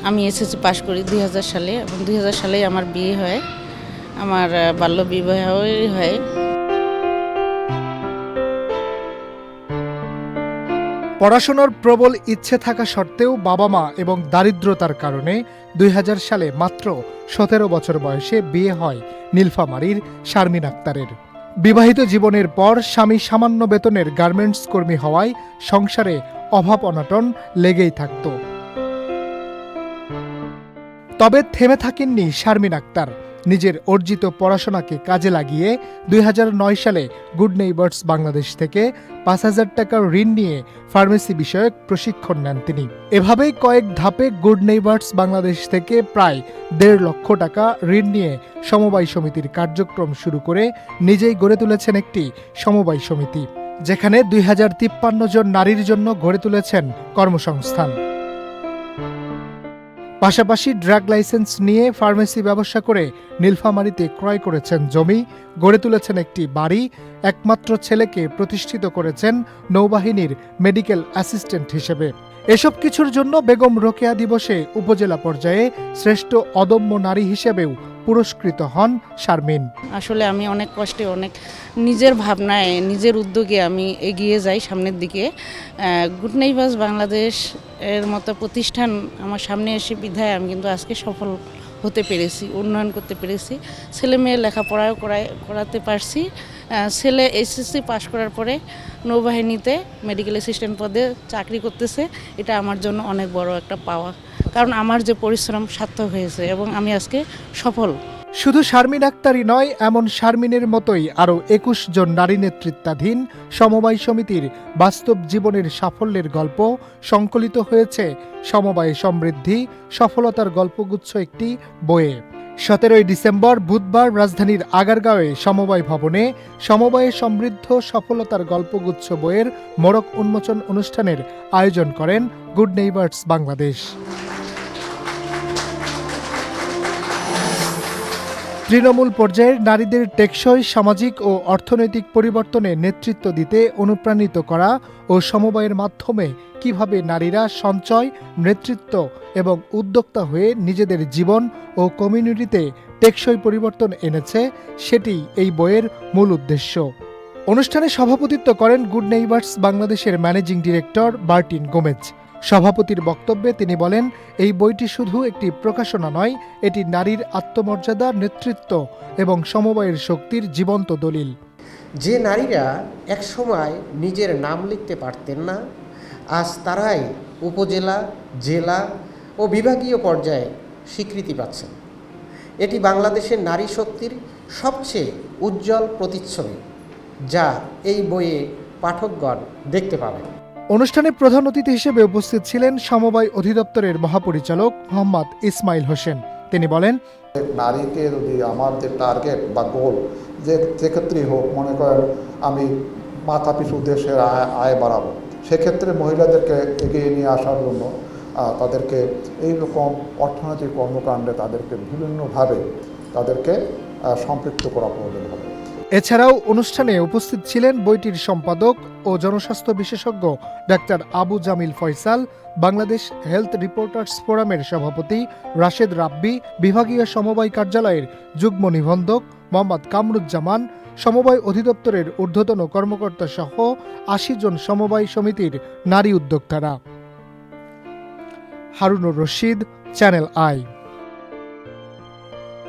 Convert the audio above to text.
আমি এসএসসি পাশ করি 2000 সালে এবং 2000 সালেই আমার বিয়ে হয়। আমার বাল্য বিবাহই হয়। পড়াশোনার প্রবল ইচ্ছে থাকা সত্ত্বেও বাবা মা এবং দারিদ্রতার কারণে 2000 সালে মাত্র 17 বছর বয়সে বিয়ে হয় নীলফামারীর শারমিন আক্তারের। বিবাহিত জীবনের পর স্বামী সামান্য বেতনের গার্মেন্টস কর্মী হওয়ায় সংসারে অভাব অনটন লেগেই থাকত। তবে থেমে থাকেননি শারমিন আক্তার। নিজের অর্জিত পড়াশোনাকে কাজে লাগিয়ে 2009 সালে গুড নেইবার্স বাংলাদেশ থেকে 5,000 টাকার ঋণ নিয়ে ফার্মেসি বিষয়ক প্রশিক্ষণ নেন তিনি। এভাবেই কয়েক ধাপে গুড নেইবার্স বাংলাদেশ থেকে প্রায় 1.5 লক্ষ টাকা ঋণ নিয়ে সমবায় সমিতির কার্যক্রম শুরু করে নিজেই গড়ে তুলেছেন একটি সমবায় সমিতি, যেখানে 2053 জন নারীর জন্য গড়ে তুলেছেন কর্মসংস্থান। পাশাপাশি ড্রাগ লাইসেন্স নিয়ে ফার্মেসি ব্যবসা করে নীলফামারীতে ক্রয় করেছেন জমি, গড়ে তুলেছেন একটি বাড়ি, একমাত্র ছেলেকে প্রতিষ্ঠিত করেছেন নৌবাহিনীর মেডিকেল অ্যাসিস্ট্যান্ট হিসেবে। এসব কিছুর জন্য বেগম রোকেয়া দিবসে উপজেলা পর্যায়ে শ্রেষ্ঠ অদম্য নারী হিসেবেও পুরস্কৃত হন শারমিন। আসলে আমি অনেক কষ্টে, অনেক নিজের ভাবনায়, নিজের উদ্যোগে আমি এগিয়ে যাই সামনের দিকে। গুড নেইবার্স বাংলাদেশ এর মতো প্রতিষ্ঠান আমার সামনে এসে বিধায় আমি কিন্তু আজকে সফল হতে পেরেছি, উন্নয়ন করতে পেরেছি। ছেলে মেয়ে লেখাপড়াও করাতে পারছি। ছেলে এসএসসি পাশ করার পরে নৌবাহিনীতে মেডিকেল অ্যাসিস্ট্যান্ট পদে চাকরি করতেছে। এটা আমার জন্য অনেক বড় একটা পাওয়া, কারণ আমার যে পরিশ্রম সার্থক হয়েছে এবং আমি আজকে সফল। শুধু শারমিন আক্তারই নয়, এমন শারমিনের মতোই আরও 21 জন নারী নেতৃত্বাধীন সমবায় সমিতির বাস্তব জীবনের সাফল্যের গল্প সংকলিত হয়েছে সমবায় সমৃদ্ধি সফলতার গল্পগুচ্ছ একটি বইয়ে। 17 ডিসেম্বর বুধবার রাজধানীর আগারগাঁওয়ে সমবায় ভবনে সমবায়ে সমৃদ্ধ সফলতার গল্পগুচ্ছ বইয়ের মোড়ক উন্মোচন অনুষ্ঠানের আয়োজন করেন গুড নেইবার্স বাংলাদেশ। তৃণমূল পর্যায়ের নারীদের টেকসই সামাজিক ও অর্থনৈতিক পরিবর্তনে নেতৃত্ব দিতে অনুপ্রাণিত করা ও সমবায়ের মাধ্যমে কিভাবে নারীরা সঞ্চয়, নেতৃত্ব এবং উদ্যোক্তা হয়ে নিজেদের জীবন ও কমিউনিটিতে টেকসই পরিবর্তন এনেছে, সেটি এই বইয়ের মূল উদ্দেশ্য। অনুষ্ঠানে সভাপতিত্ব করেন গুড নেইবার্স বাংলাদেশের ম্যানেজিং ডিরেক্টর বার্টিন গোমেজ। সভাপতির বক্তব্যে তিনি বলেন, এই বইটি শুধু একটি প্রকাশনা নয়, এটি নারীর আত্মমর্যাদা, নেতৃত্ব এবং সমবায়ের শক্তির জীবন্ত দলিল। যে নারীরা একসময় নিজের নাম লিখতে পারতেন না, আজ তারাই উপজেলা, জেলা ও বিভাগীয় পর্যায়ে স্বীকৃতি পাচ্ছেন। এটি বাংলাদেশের নারী শক্তির সবচেয়ে উজ্জ্বল প্রতিচ্ছবি, যা এই বইয়ে পাঠকগণ দেখতে পাবেন। অনুষ্ঠানে প্রধান অতিথি হিসেবে উপস্থিত ছিলেন সমবায় অধিদপ্তরের মহাপরিচালক মোহাম্মদ ইসমাইল হোসেন। তিনি বলেন, নারীকে যদি আমার যে টার্গেট বা গোল যে ক্ষেত্রেই হোক, মনে করেন আমি মাথা পিছু দেশের আয় বাড়াবো, সেক্ষেত্রে মহিলাদেরকে এগিয়ে নিয়ে আসার জন্য তাদেরকে এইরকম অর্থনৈতিক কর্মকাণ্ডে তাদেরকে বিভিন্নভাবে তাদেরকে সম্পৃক্ত করা প্রয়োজন হবে। এছাড়াও অনুষ্ঠানে উপস্থিত ছিলেন বইটির সম্পাদক ও জনস্বাস্থ্য বিশেষজ্ঞ doctor Abu Jamil Faisal, Bangladesh health reporters ফোরামের সভাপতি রাশেদ রাব্বি, বিভাগীয় সমবায় কার্যালয়ের যুগ্ম নিবন্ধক মোহাম্মদ কামরুজ্জামান, সমবায় অধিদপ্তরের ঊর্ধ্বতন কর্মকর্তা সহ 80 জন সমবায় সমিতির নারী উদ্যোক্তারা। Harunur Rashid, channel I.